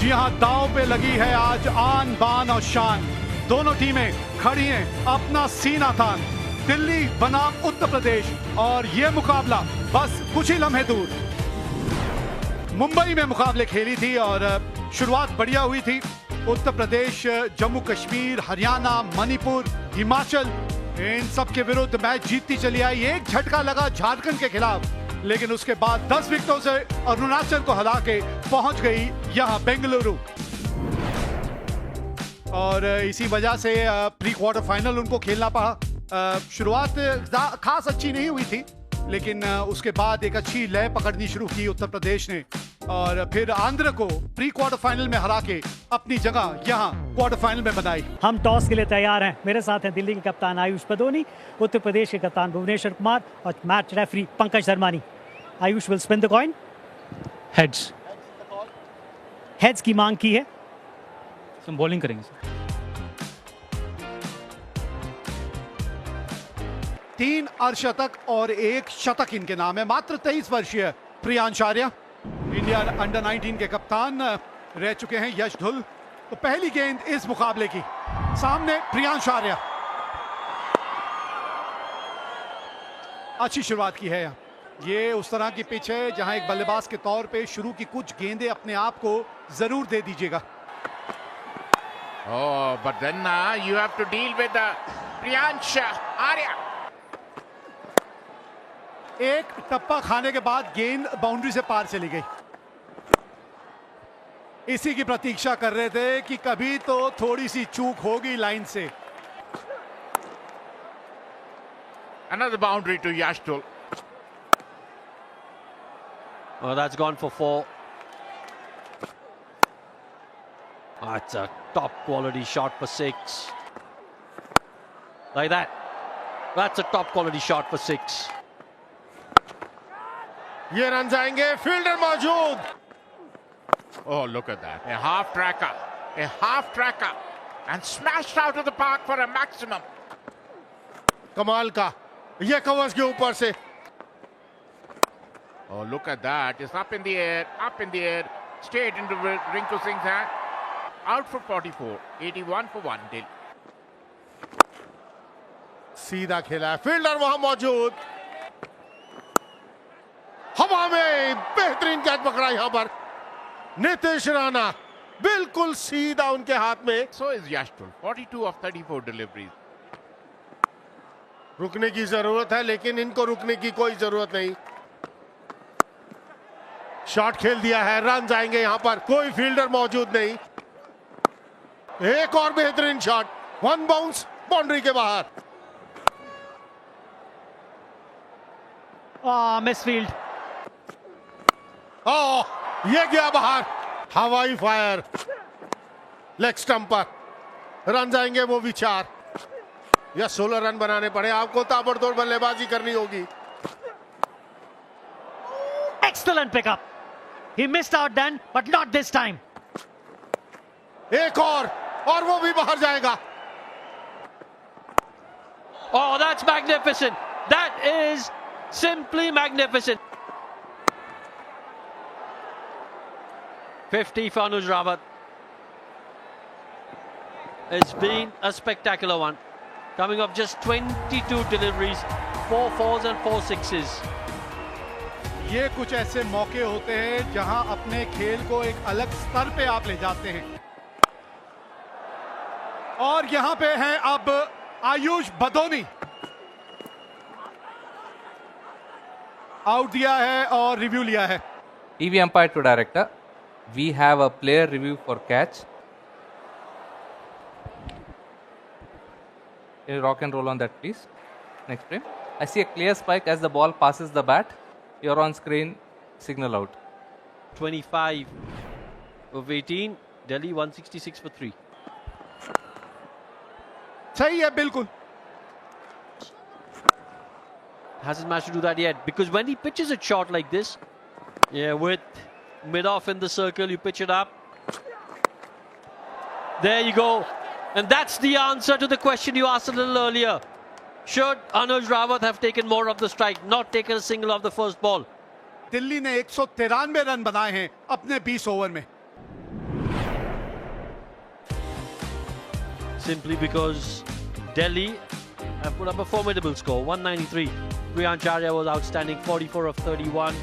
जी हां, दांव पे लगी है आज आन बान और शान। दोनों टीमें खड़ी हैं अपना सीना तान। दिल्ली बनाम उत्तर प्रदेश और ये मुकाबला बस कुछ ही लम्हे दूर। मुंबई में मुकाबले खेली थी और शुरुआत बढ़िया हुई थी। उत्तर प्रदेश, जम्मू कश्मीर, हरियाणा, मणिपुर, हिमाचल, इन सब के विरुद्ध मैच जीतती चली आई। एक झटका लगा झारखंड के खिलाफ, लेकिन उसके बाद 10 विकेटों से अरुणाचल को हरा के पहुंच गई यहां बेंगलुरु। और इसी वजह से प्री क्वार्टर फाइनल उनको खेलना पड़ा। शुरुआत खास अच्छी नहीं हुई थी, लेकिन उसके बाद एक अच्छी लय पकड़नी शुरू की उत्तर प्रदेश ने और फिर आंध्र को प्री क्वार्टर फाइनल में हरा के अपनी जगह यहां क्वार्टर फाइनल में बनाई। हम टॉस के लिए तैयार हैं। मेरे साथ हैं दिल्ली के कप्तान आयुष पदोनी, उत्तर प्रदेश के कप्तान भुवनेश्वर कुमार और match referee Pankaj Dharmani. Ayush wheel spin the coin. Heads. Heads की मांग की है। हम बॉलिंग करेंगे सर। 3 अर्धशतक और 1 शतक इनके नाम है। मात्र 23 वर्षीय प्रियांश आर्या इंडिया अंडर 19 के कप्तान रह चुके हैं यश धुल। तो पहली गेंद इस मुकाबले की, सामने प्रियांश आर्या। अच्छी शुरुआत की है। ये उस तरह की पिच है जहां एक बल्लेबाज के तौर पे शुरू की कुछ गेंदें अपने आप को जरूर दे दीजिएगा। Oh, but then you have to deal with Priyansh Arya. एक टप्पा खाने के बाद गेंद बाउंड्री से पार चली गई। इसी की प्रतीक्षा कर रहे थे कि कभी तो थोड़ी सी चूक होगी लाइन से। Another boundary to Yashdul. Oh, that's gone for 4. That's a top quality shot for 6. Like that. That's a top quality shot for 6. ये रन जाएंगे, फील्डर मौजूद। Oh, look at that. A half tracker and smashed out of the park for a maximum. कमाल का ये covers के ऊपर से। Oh, look at that. It's up in the air, straight into Rinku Singh's hand. Out for 44, 81 for 1 Dill. सीधा खेला है, fielder वहां मौजूद। हवा में बेहतरीन कैच पकड़ा यहां पर नीतीश राणा, बिल्कुल सीधा उनके हाथ में। So is Yashdul, 42 of 34 deliveries. रुकने की जरूरत है, लेकिन इनको रुकने की कोई जरूरत नहीं। शॉट खेल दिया है, रन जाएंगे यहां पर, कोई फील्डर मौजूद नहीं। एक और बेहतरीन शॉट, 1 बाउंस बाउंड्री के बाहर। मिसफील्ड। ये गया बाहर, हवाई फायर, लेग स्टंप पर। रन जाएंगे वो भी 4 या 16 रन बनाने पड़े आपको, ताबड़तोड़ बल्लेबाजी करनी होगी। Excellent pickup. He missed out then, but not this time. एक और वो भी बाहर जाएगा। Oh, that's magnificent. That is simply magnificent. 50 for Anuj Rawat. It's been a spectacular one. Coming off just 22 deliveries, 4 4s and 4 6s. ये कुछ ऐसे मौके होते हैं जहां अपने खेल को एक अलग स्तर पे आप ले जाते हैं। और यहां पे हैं अब आयुष बदोनी। आउट दिया है और रिव्यू लिया है। TV umpire to director. We have a player review for catch. Can you rock and roll on that, please? Next frame. I see a clear spike as the ball passes the bat. You're on screen. Signal out. 25 of 18. Delhi 166 for 3. सही है, बिल्कुल। Hasn't managed to do that yet, because when he pitches it short like this, with mid-off in the circle, you pitch it up. There you go. And that's the answer to the question you asked a little earlier. Should Anuj Rawat have taken more of the strike, not taken a single of the first ball? Delhi ने 193 run बनाए हैं अपने 20 over में। simply because Delhi have put up a formidable score, 193. Priyancharya was outstanding, 44 of 31.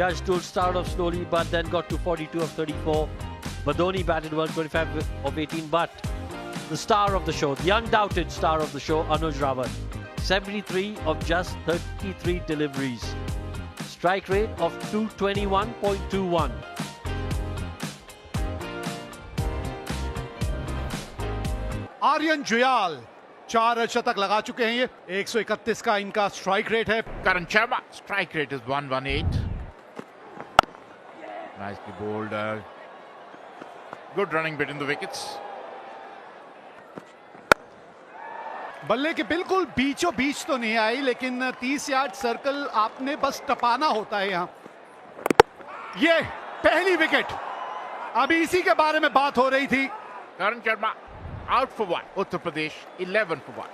Yashdul started off slowly but then got to 42 of 34. Badoni batted 125 of 18, but the star of the show, the undoubted star of the show, Anuj Rawat, 73 of just 33 deliveries. Strike rate of 221.21. Aryan Juyal 4 शतक लगा चुके हैं। ये 131 का इनका strike rate है। Karan Sharma, strike rate is 118. Nicely bowled. Good running between the wickets. बल्ले के बिल्कुल बीचों बीच तो नहीं आई, लेकिन 30 यार्ड सर्कल आपने बस टपाना होता है यहाँ। ये पहली विकेट, अभी इसी के बारे में बात हो रही थी। Karan Sharma out for 1. Uttar Pradesh 11 for 1.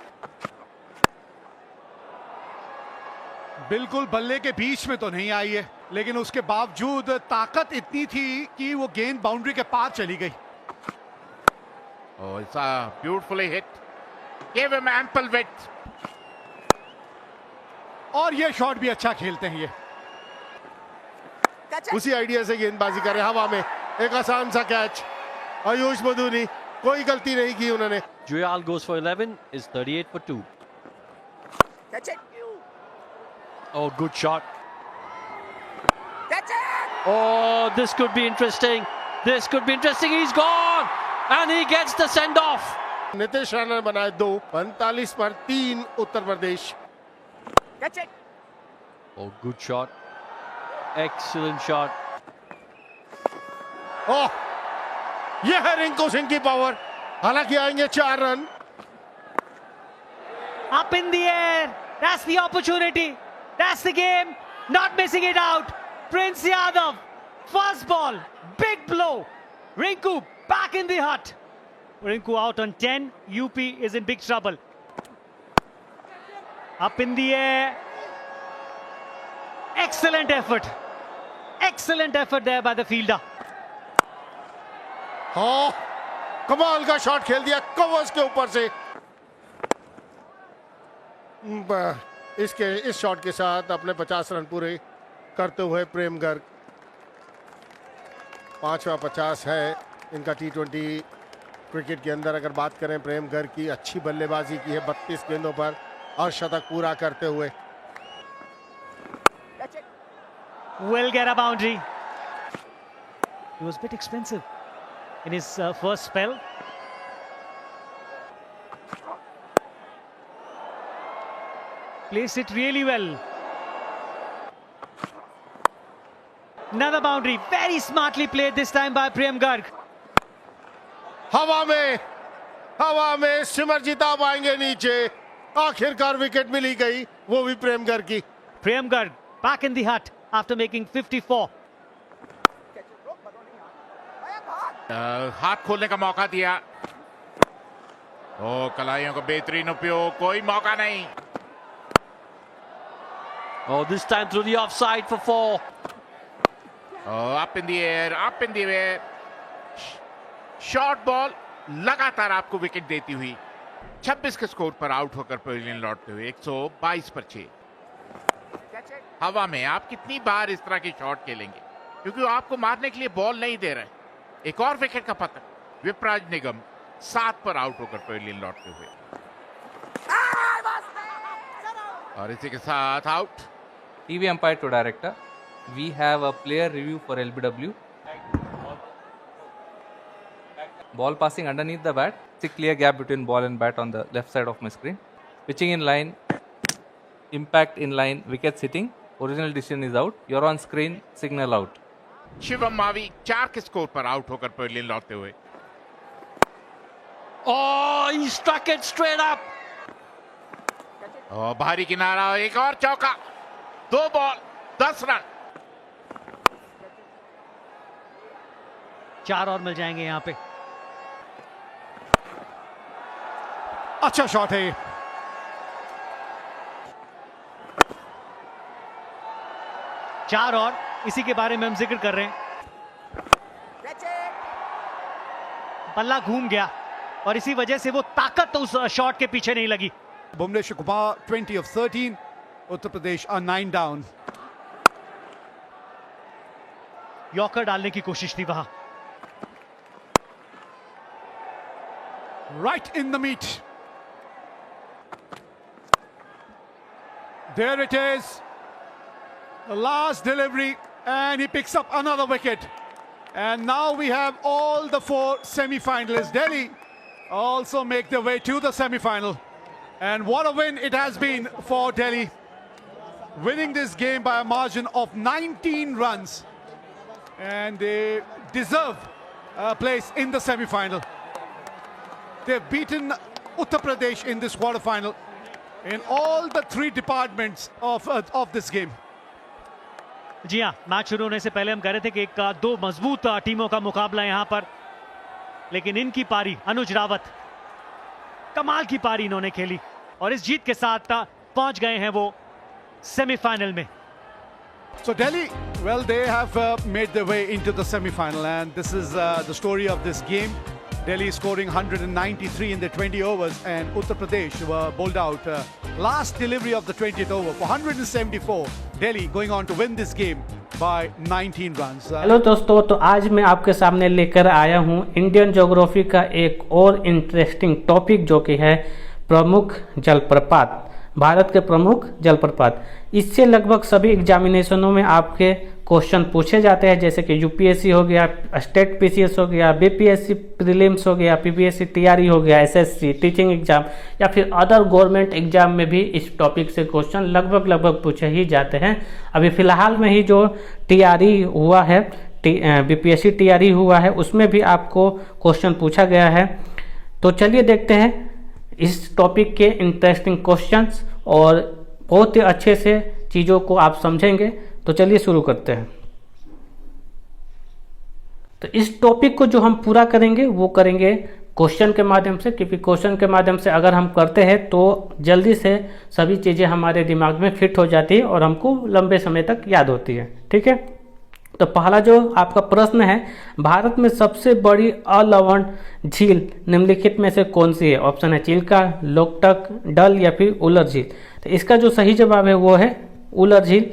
बिल्कुल बल्ले के बीच में तो नहीं आई है, लेकिन उसके बावजूद ताकत इतनी थी कि वो गेंद बाउंड्री के पार चली गई। Oh, it's beautifully hit. Gave him ample width. और ये शॉट भी अच्छा खेलते हैं ये। उसी आइडिया से गेंदबाजी करे, हवा में एक आसान सा कैच। आयुष बदूनी, कोई गलती नहीं की उन्होंने। Juyal goes for 11, is 38 for 2. Oh, good shot. Oh, this could be interesting. This could be interesting. He's gone. And he gets the send-off. Nitish Rana ने बनाए 2, 45 पर 3 Uttar Pradesh. Oh, good shot. Excellent shot. ओह, ये है रिंकू सिंह की पावर। हालांकि आएंगे 4 run. Up in the air. That's the opportunity. That's the game. Not missing it out. Prince Yadav. First ball. Big blow. Rinku back in the hut. Rinku out on 10. UP is in big trouble. Up in the air. Excellent effort. Excellent effort there by the fielder. हाँ, कमाल का shot खेल दिया covers के ऊपर से। इस shot के साथ अपने 50 रन पूरे करते हुए प्रेम गर्ग 5वां 50 है इनका T20 क्रिकेट के अंदर। अगर बात करें प्रेम गर्ग की, अच्छी बल्लेबाजी की है 32 गेंदों पर और शतक पूरा करते हुए। Will get a boundary. He was a bit expensive in his first spell. Placed it really well. Another boundary, very smartly played this time by Prem Garg. हवा में सिमरजीत आ पाएंगे नीचे। आखिरकार विकेट मिली गई, वो भी प्रेम गर्ग की। Prem Garg back in the hut after making 54. हाथ खोलने का मौका दिया। ओ, कलाइयों का बेहतरीन उपयोग, कोई मौका नहीं। Oh, this time through the offside for 4. Oh, up in the air, up in the air. Short ball लगातार आपको विकेट देती हुई 26 के स्कोर पर आउट होकर पवेलियन लौटते हुए 122 पर 6। हवा में आप कितनी बार इस तरह की शॉट खेलेंगे, क्योंकि वो आपको मारने के लिए बॉल नहीं दे रहे। एक और विकेट का पतन। विपराज निगम 7 पर आउट होकर पवेलियन लौटते हुए, और इसी के साथ out. TV umpire to director. We have a player review for LBW. Ball passing underneath the bat. It's a clear gap between ball and bat on the left side of my screen. Pitching in line. Impact in line. Wickets hitting. Original decision is out. You're on screen. Signal out. Shivam Mavi 4 के score पर out होकर pavilion लौटते हुए। Oh, he struck it straight up. और भारी किनारा, एक और चौका। 2 बॉल 10 रन। 4 और मिल जाएंगे यहाँ पे। अच्छा शॉट है ये। चार और, इसी के बारे में हम जिक्र कर रहे हैं। बल्ला घूम गया और इसी वजह से वो ताकत ताकत उस शॉट के पीछे नहीं लगी। Bhuvneshwar Kumar, 20 of 13. Uttar Pradesh are 9 down. Yorker डालने की कोशिश थी वहां। Right in the meat. There it is. The last delivery, and he picks up another wicket. And now we have all the 4 semi-finalists. Delhi also make their way to the semi-final. And what a win it has been for Delhi. Winning this game by a margin of 19 runs. And they deserve a place in the semi-final. They've beaten Uttar Pradesh in this quarter-final in all the 3 departments of this game. जी हाँ, match शुरू होने से पहले हम कह रहे थे कि एक 2 मजबूत टीमों का मुकाबला यहां पर, लेकिन इनकी पारी, अनुज रावत कमाल की पारी इन्होंने खेली और इस जीत के साथ पहुंच गए हैं वो सेमीफाइनल में। So Delhi, well, they have made their way into the semi-final, and this is the story of this game. Delhi scoring 193 in the 20 overs, and Uttar Pradesh were bowled out last delivery of the 20th over for 174. Delhi going on to win this game by 19 runs. Hello दोस्तों, तो आज मैं आपके सामने लेकर आया हूं Indian geography का एक और इंटरेस्टिंग टॉपिक, जो कि है प्रमुख जलप्रपात, भारत के प्रमुख जलप्रपात। इससे लगभग सभी एग्जामिनेशनों में आपके क्वेश्चन पूछे जाते हैं, जैसे कि यूपीएससी हो गया, स्टेट पीसीएस हो गया, बीपीएससी प्रीलिम्स हो गया, पीपीएससी टीआरई हो गया, एसएससी टीचिंग एग्जाम या फिर अदर गवर्नमेंट एग्जाम में भी इस टॉपिक से क्वेश्चन लगभग पूछे ही जाते हैं। अभी फिलहाल में ही जो टीआरई हुआ है, बीपीएससी टीआरई हुआ है, उसमें भी आपको क्वेश्चन पूछा गया है। तो चलिए देखते हैं इस टॉपिक के इंटरेस्टिंग क्वेश्चंस और बहुत ही अच्छे से चीज़ों को आप समझेंगे। तो चलिए शुरू करते हैं। तो इस टॉपिक को जो हम पूरा करेंगे वो करेंगे क्वेश्चन के माध्यम से, क्योंकि क्वेश्चन के माध्यम से अगर हम करते हैं तो जल्दी से सभी चीज़ें हमारे दिमाग में फिट हो जाती है और हमको लंबे समय तक याद होती है। ठीक है, तो पहला जो आपका प्रश्न है, भारत में सबसे बड़ी अलवण झील निम्नलिखित में से कौन सी है? ऑप्शन है चिल्का, लोकटक, डल या फिर उलर झील। तो इसका जो सही जवाब है वो है उलर झील।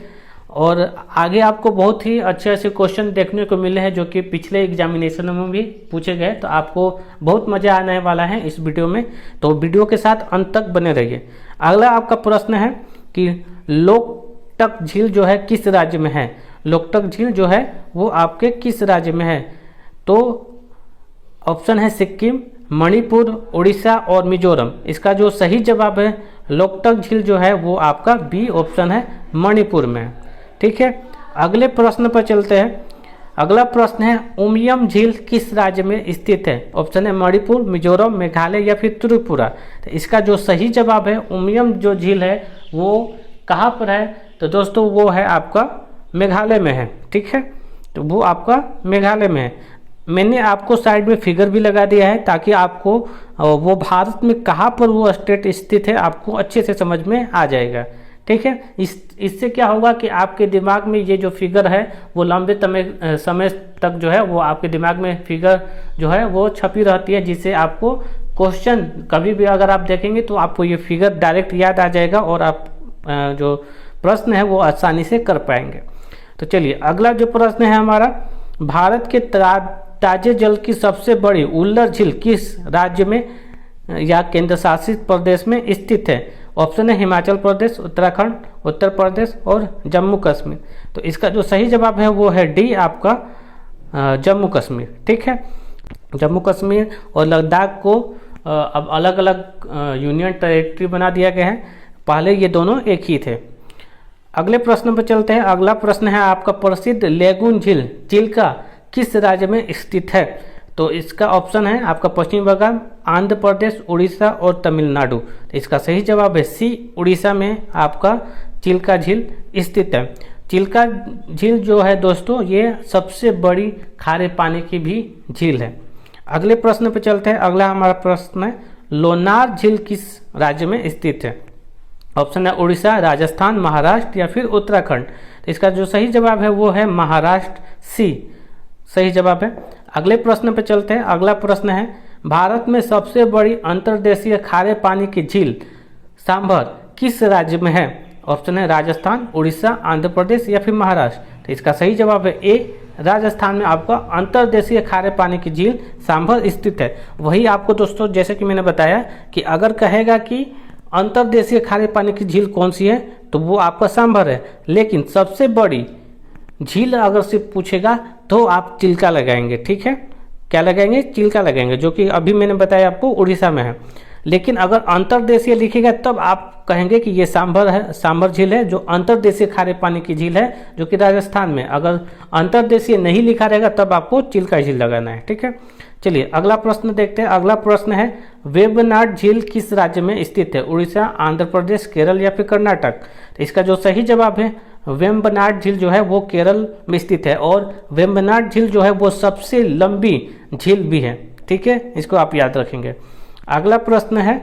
और आगे आपको बहुत ही अच्छे अच्छे क्वेश्चन देखने को मिले हैं जो कि पिछले एग्जामिनेशन में भी पूछे गए। तो आपको बहुत मज़ा आने वाला है इस वीडियो में, तो वीडियो के साथ अंत तक बने रहिए। अगला आपका प्रश्न है कि लोकटक झील जो है किस राज्य में है? लोकटक झील जो है वो आपके किस राज्य में है? तो ऑप्शन है सिक्किम, मणिपुर, उड़ीसा और मिजोरम। इसका जो सही जवाब है लोकटक झील जो है वो आपका बी ऑप्शन है, मणिपुर में। ठीक है, अगले प्रश्न पर चलते हैं। अगला प्रश्न है उमियम झील किस राज्य में स्थित है? ऑप्शन है मणिपुर, मिजोरम, मेघालय या फिर त्रिपुरा। तो इसका जो सही जवाब है उमियम जो झील है वो कहाँ पर है? तो दोस्तों वो है आपका मेघालय में है। ठीक है, तो वो आपका मेघालय में है। मैंने आपको साइड में फिगर भी लगा दिया है ताकि आपको वो भारत में कहाँ पर वो स्टेट स्थित है आपको अच्छे से समझ में आ जाएगा। ठीक है, इससे क्या होगा कि आपके दिमाग में ये जो फिगर है वो लंबे समय तक जो है वो आपके दिमाग में फिगर जो है वो छपी रहती है, जिससे आपको क्वेश्चन कभी भी अगर आप देखेंगे तो आपको ये फिगर डायरेक्ट याद आ जाएगा और आप जो प्रश्न है वो आसानी से कर पाएंगे। तो चलिए अगला जो प्रश्न है हमारा, भारत के ताजे जल की सबसे बड़ी उल्लर झील किस राज्य में या केंद्र शासित प्रदेश में स्थित है? ऑप्शन है हिमाचल प्रदेश, उत्तराखंड, उत्तर प्रदेश और जम्मू कश्मीर। तो इसका जो सही जवाब है वो है डी आपका जम्मू कश्मीर। ठीक है, जम्मू कश्मीर और लद्दाख को अब अलग अलग यूनियन टेरिटरी बना दिया गया है, पहले ये दोनों एक ही थे। अगले प्रश्न पर चलते हैं। अगला प्रश्न है आपका प्रसिद्ध लेगून झील चिल्का किस राज्य में स्थित है? तो इसका ऑप्शन है आपका पश्चिम बंगाल, आंध्र प्रदेश, उड़ीसा और तमिलनाडु। तो इसका सही जवाब है सी, उड़ीसा में आपका चिल्का झील स्थित है। चिल्का झील जो है दोस्तों ये सबसे बड़ी खारे पानी की भी झील है। अगले प्रश्न पर चलते हैं। अगला हमारा प्रश्न है लोनार झील किस राज्य में स्थित है? ऑप्शन है उड़ीसा, राजस्थान, महाराष्ट्र या फिर उत्तराखंड। तो इसका जो सही जवाब है वो है महाराष्ट्र, सी सही जवाब है। अगले प्रश्न पर चलते हैं। अगला प्रश्न है भारत में सबसे बड़ी अंतर्देशीय खारे पानी की झील सांभर किस राज्य में है? ऑप्शन है राजस्थान, उड़ीसा, आंध्र प्रदेश या फिर महाराष्ट्र। तो इसका सही जवाब है ए, राजस्थान में आपका अंतर्देशीय खारे पानी की झील सांभर स्थित है। वही आपको दोस्तों जैसे कि मैंने बताया कि अगर कहेगा कि अंतर्देशीय खारे पानी की झील कौन सी है तो वो आपका सांभर है, लेकिन सबसे बड़ी झील अगर से पूछेगा तो आप चिल्का लगाएंगे। ठीक है, क्या लगाएंगे? चिल्का लगाएंगे, जो कि अभी मैंने बताया आपको उड़ीसा में है। लेकिन अगर अंतर्देशीय लिखेगा तब आप कहेंगे कि ये सांभर है, सांभर झील है जो अंतर्देशीय खारे पानी की झील है जो कि राजस्थान में। अगर अंतर्देशीय नहीं लिखा रहेगा तब आपको चिल्का झील लगाना है। ठीक है, चलिए अगला प्रश्न देखते हैं। अगला प्रश्न है वेम्बनाड झील किस राज्य में स्थित है? उड़ीसा, आंध्र प्रदेश, केरल या फिर कर्नाटक। तो इसका जो सही जवाब है वेम्बनाड झील जो है वो केरल में स्थित है, और वेम्बनाड झील जो है वो सबसे लंबी झील भी है। ठीक है, इसको आप याद रखेंगे। अगला प्रश्न है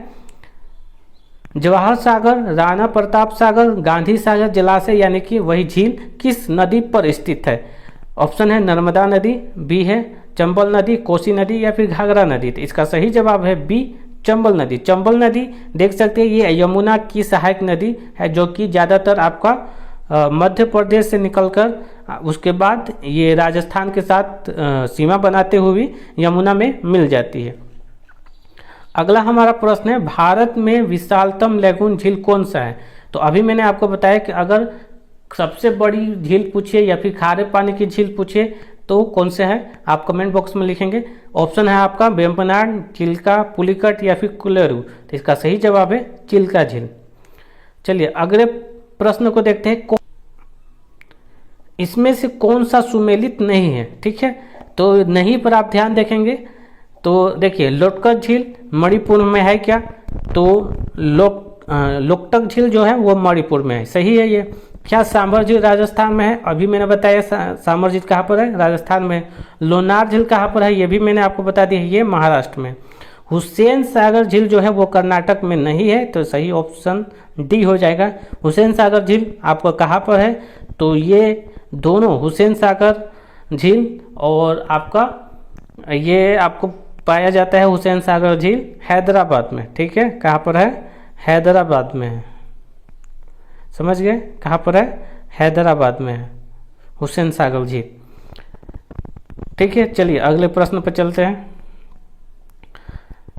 जवाहर सागर, राणा प्रताप सागर, गांधी सागर जलाशय यानी कि वही झील किस नदी पर स्थित है? ऑप्शन है नर्मदा नदी, बी है चंबल नदी, कोसी नदी या फिर घाघरा नदी। तो इसका सही जवाब है बी, चंबल नदी। चंबल नदी देख सकते हैं ये यमुना की सहायक नदी है जो कि ज़्यादातर आपका मध्य प्रदेश से निकलकर उसके बाद ये राजस्थान के साथ सीमा बनाते हुए यमुना में मिल जाती है। अगला हमारा प्रश्न है भारत में विशालतम लैगून झील कौन सा है? तो अभी मैंने आपको बताया कि अगर सबसे बड़ी झील पूछिए या फिर खारे पानी की झील पूछिए तो कौन से है आप कमेंट बॉक्स में लिखेंगे। ऑप्शन है आपका वेम्बनाड, चिल्का, पुलिकट या फिर कोलेरू। तो इसका सही जवाब है चिल्का झील। चलिए अगले प्रश्न को देखते हैं। इसमें से कौन सा सुमेलित नहीं है? ठीक है, तो नहीं पर आप ध्यान देखेंगे तो देखिए लोटकट झील मणिपुर में है क्या? तो लोकटक झील जो है वो मणिपुर में है, सही है ये। क्या सांभर झील राजस्थान में है? अभी मैंने बताया सांभर झील कहाँ पर है? राजस्थान में। लोनार झील कहाँ पर है? ये भी मैंने आपको बता दिया, ये महाराष्ट्र में। हुसैन सागर झील जो है वो कर्नाटक में नहीं है, तो सही ऑप्शन डी हो जाएगा। हुसैन सागर झील आपको कहाँ पर है? तो ये दोनों हुसैन सागर झील और आपका ये आपको पाया जाता है हुसैन सागर झील हैदराबाद में। ठीक है, कहाँ पर है? हैदराबाद में है, समझ गए कहाँ पर है? हैदराबाद में है हुसैन सागर झील। ठीक है, चलिए अगले प्रश्न पर चलते हैं।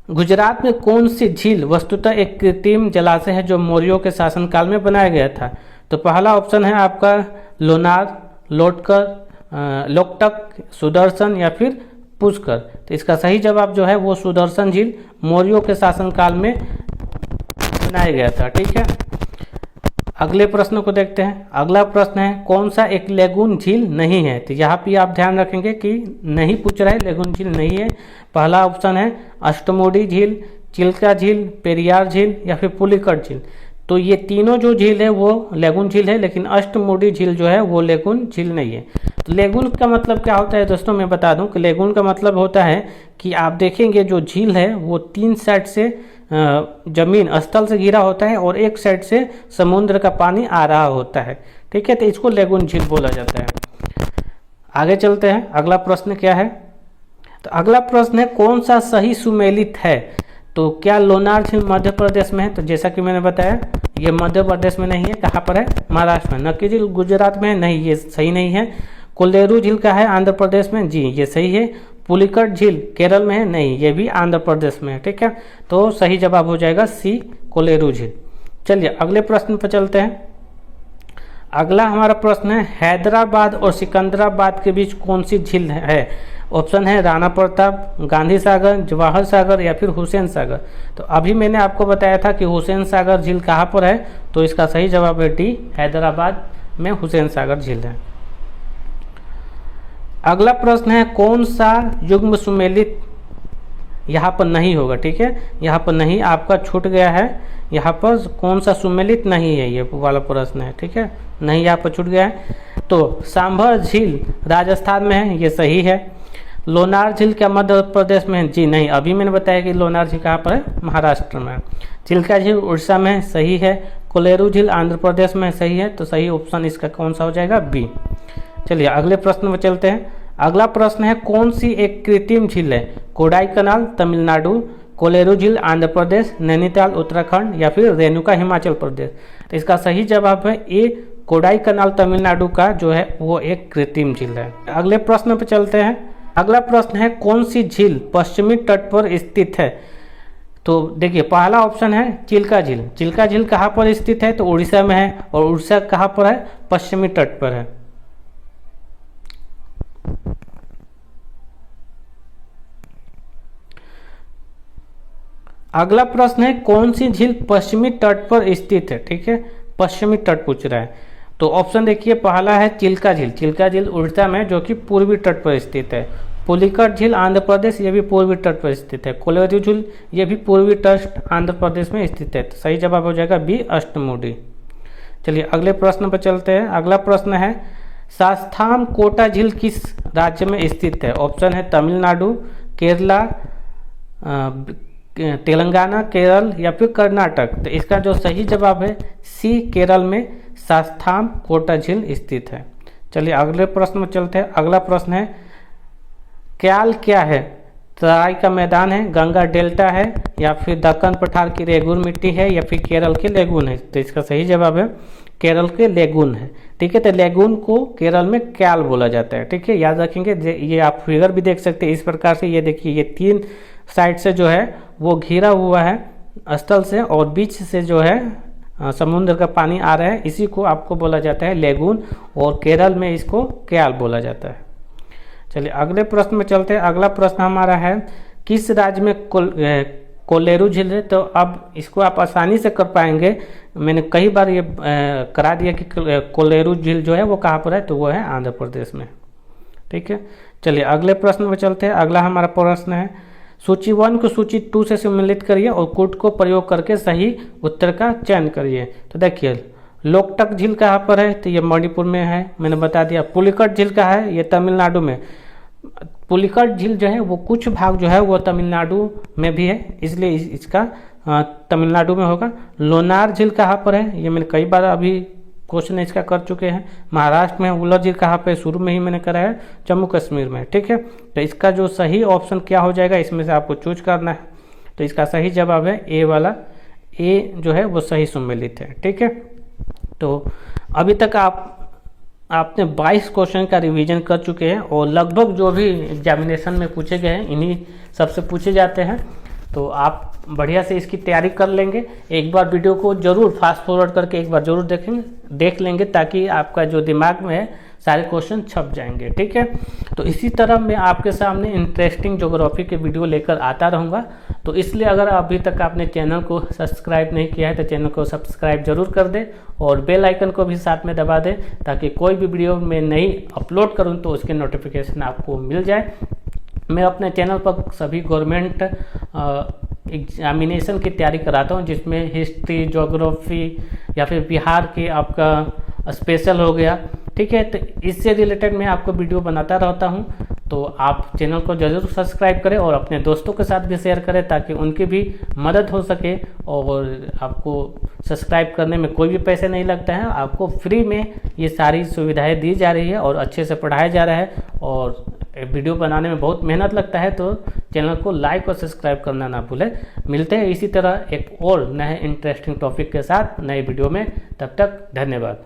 गुजरात में कौन सी झील वस्तुतः एक कृत्रिम जलाशय है जो मौर्यों के शासनकाल में बनाया गया था? तो पहला ऑप्शन है आपका लोनार, लोकटक, सुदर्शन या फिर पुष्कर। तो इसका सही जवाब जो है वो सुदर्शन झील मौर्यों के शासनकाल में बनाया गया था। ठीक है, अगले प्रश्न को देखते हैं। अगला प्रश्न है कौन सा एक लेगून झील नहीं है? तो यहाँ पे आप ध्यान रखेंगे कि नहीं पूछ रहा है, लेगून झील नहीं है। पहला ऑप्शन है अष्टमुडी झील, चिल्का झील, पेरियार झील या फिर पुलिकट झील। तो ये तीनों जो झील है वो लेगून झील है, लेकिन अष्टमुडी झील जो है वो लेगून झील नहीं है। तो लेगून का मतलब क्या होता है दोस्तों, मैं बता दूं कि लेगून का मतलब होता है कि आप देखेंगे जो झील है वो 3 साइड से जमीन स्थल से घिरा होता है और एक साइड से समुद्र का पानी आ रहा होता है। ठीक है, तो इसको लेगून झील बोला जाता है। आगे चलते हैं, अगला प्रश्न क्या है? तो अगला प्रश्न है कौन सा सही सुमेलित है? तो क्या लोनार झील मध्य प्रदेश में है? तो जैसा कि मैंने बताया ये मध्य प्रदेश में नहीं है, कहाँ पर है? महाराष्ट्र में। नक्की झील गुजरात में है? नहीं, ये सही नहीं है। कोलेरू झील का है आंध्र प्रदेश में? जी ये सही है। पुलिकट झील केरल में है? नहीं, ये भी आंध्र प्रदेश में है। ठीक है, तो सही जवाब हो जाएगा सी, कोलेरू झील। चलिए अगले प्रश्न पर चलते हैं। अगला हमारा प्रश्न है हैदराबाद और सिकंदराबाद के बीच कौन सी झील है? ऑप्शन है राणा प्रताप, गांधी सागर, जवाहर सागर या फिर हुसैन सागर। तो अभी मैंने आपको बताया था कि हुसैन सागर झील कहाँ पर है, तो इसका सही जवाब है डी, हैदराबाद में हुसैन सागर झील है। अगला प्रश्न है कौन सा युग्म सुमेलित यहाँ पर नहीं होगा? ठीक है, यहाँ पर नहीं आपका छूट गया है, यहाँ पर कौन सा सुमेलित नहीं है, ये वाला प्रश्न है। ठीक है, नहीं यहाँ पर छूट गया है। तो सांभर झील राजस्थान में है, ये सही है। लोनार झील क्या मध्य प्रदेश में है? जी नहीं, अभी मैंने बताया कि लोनार झील कहाँ पर है? महाराष्ट्र में। चिल्का झील उड़ीसा में सही है। कोलेरू झील आंध्र प्रदेश में सही है, तो सही ऑप्शन इसका कौन सा हो जाएगा? बी। चलिए अगले प्रश्न में चलते हैं। अगला प्रश्न है कौन सी एक कृत्रिम झील है? कोडाई कनाल तमिलनाडु, कोलेरू झील आंध्र प्रदेश, नैनीताल उत्तराखंड या फिर रेणुका हिमाचल प्रदेश। तो इसका सही जवाब है ए, कोडाई कनाल तमिलनाडु का जो है वो एक कृत्रिम झील है। अगले प्रश्न पर चलते हैं। अगला प्रश्न है कौन सी झील पश्चिमी तट पर स्थित है? तो देखिए पहला ऑप्शन है चिल्का झील। चिल्का झील कहाँ पर स्थित है? तो उड़ीसा में है, और उड़ीसा कहाँ पर है? पश्चिमी तट पर है। अगला प्रश्न है कौन सी झील पश्चिमी तट पर स्थित है? ठीक है, पश्चिमी तट पूछ रहा है। तो ऑप्शन देखिए पहला है चिल्का झील। चिल्का झील उड़ीसा में जो कि पूर्वी तट पर स्थित है। पुलिकट झील आंध्र प्रदेश, ये भी पूर्वी तट पर स्थित है। कोलेरू झील ये भी पूर्वी तट आंध्र प्रदेश में स्थित है। तो सही जवाब हो जाएगा बी, अष्टमुडी। चलिए अगले प्रश्न पर चलते हैं। अगला प्रश्न है शास्ताम कोटा झील किस राज्य में स्थित है? ऑप्शन है तमिलनाडु, केरला, तेलंगाना, केरल या फिर कर्नाटक। तो इसका जो सही जवाब है सी, केरल में शास्ताम कोटा झील स्थित है। चलिए अगले प्रश्न में चलते हैं। अगला प्रश्न है क्याल क्या है? तराई का मैदान है, गंगा डेल्टा है या फिर दक्कन पठार की रेगून मिट्टी है या फिर केरल के लेगून है? तो इसका सही जवाब है केरल के लेगून है। ठीक है, तो लेगून को केरल में क्याल बोला जाता है। ठीक है, याद रखेंगे। ये आप फिगर भी देख सकते हैं इस प्रकार से। ये देखिए ये तीन साइड से जो है वो घिरा हुआ है स्थल से, और बीच से जो है समुद्र का पानी आ रहा है। इसी को आपको बोला जाता है लेगून, और केरल में इसको क्याल बोला जाता है। चलिए अगले प्रश्न में चलते हैं। अगला प्रश्न हमारा है किस राज्य में कोलेरू झील है? तो अब इसको आप आसानी से कर पाएंगे। मैंने कई बार ये करा दिया कि कोलेरू झील जो है वो कहाँ पर है, तो वो है आंध्र प्रदेश में। ठीक है, चलिए अगले प्रश्न में चलते हैं। अगला हमारा प्रश्न है सूची 1 को सूची 2 से सम्मिलित करिए और कूट को प्रयोग करके सही उत्तर का चयन करिए। तो देखिए लोकटक झील कहाँ पर है? तो ये मणिपुर में है, मैंने बता दिया। पुलिकट झील कहाँ है? ये तमिलनाडु में। पुलिकट झील जो है वो कुछ भाग जो है वो तमिलनाडु में भी है, इसलिए इसका तमिलनाडु में होगा। लोनार झील कहाँ पर है? ये मैंने कई बार अभी क्वेश्चन इसका कर चुके हैं। महाराष्ट्र में। उलर झील कहाँ पे? शुरू में ही मैंने करा है, जम्मू कश्मीर में। ठीक है, तो इसका जो सही ऑप्शन क्या हो जाएगा, इसमें से आपको चूज करना है। तो इसका सही जवाब है ए वाला, ए जो है वो सही सम्मिलित है। ठीक है, तो अभी तक आपने 22 क्वेश्चन का रिवीजन कर चुके हैं, और लगभग जो भी एग्जामिनेशन में पूछे गए हैं इन्हीं सबसे पूछे जाते हैं। तो आप बढ़िया से इसकी तैयारी कर लेंगे। एक बार वीडियो को जरूर फास्ट फॉरवर्ड करके एक बार जरूर देख लेंगे, ताकि आपका जो दिमाग में है सारे क्वेश्चन छप जाएंगे। ठीक है, तो इसी तरह मैं आपके सामने इंटरेस्टिंग ज्योग्राफी के वीडियो लेकर आता रहूँगा। तो इसलिए अगर अभी तक आपने चैनल को सब्सक्राइब नहीं किया है तो चैनल को सब्सक्राइब जरूर कर दें, और बेल आइकन को भी साथ में दबा दें, ताकि कोई भी वीडियो मैं नई अपलोड करूँ तो उसके नोटिफिकेशन आपको मिल जाए। मैं अपने चैनल पर सभी गवर्नमेंट एग्जामिनेशन की तैयारी कराता हूं, जिसमें हिस्ट्री, ज्योग्राफी या फिर बिहार के आपका स्पेशल हो गया। ठीक है, तो इससे रिलेटेड मैं आपको वीडियो बनाता रहता हूं। तो आप चैनल को जरूर सब्सक्राइब करें और अपने दोस्तों के साथ भी शेयर करें, ताकि उनकी भी मदद हो सके। और आपको सब्सक्राइब करने में कोई भी पैसे नहीं लगता है, आपको फ्री में ये सारी सुविधाएं दी जा रही है और अच्छे से पढ़ाया जा रहा है। और वीडियो बनाने में बहुत मेहनत लगता है, तो चैनल को लाइक और सब्सक्राइब करना ना भूलें। मिलते हैं इसी तरह एक और नए इंटरेस्टिंग टॉपिक के साथ नए वीडियो में। तब तक धन्यवाद।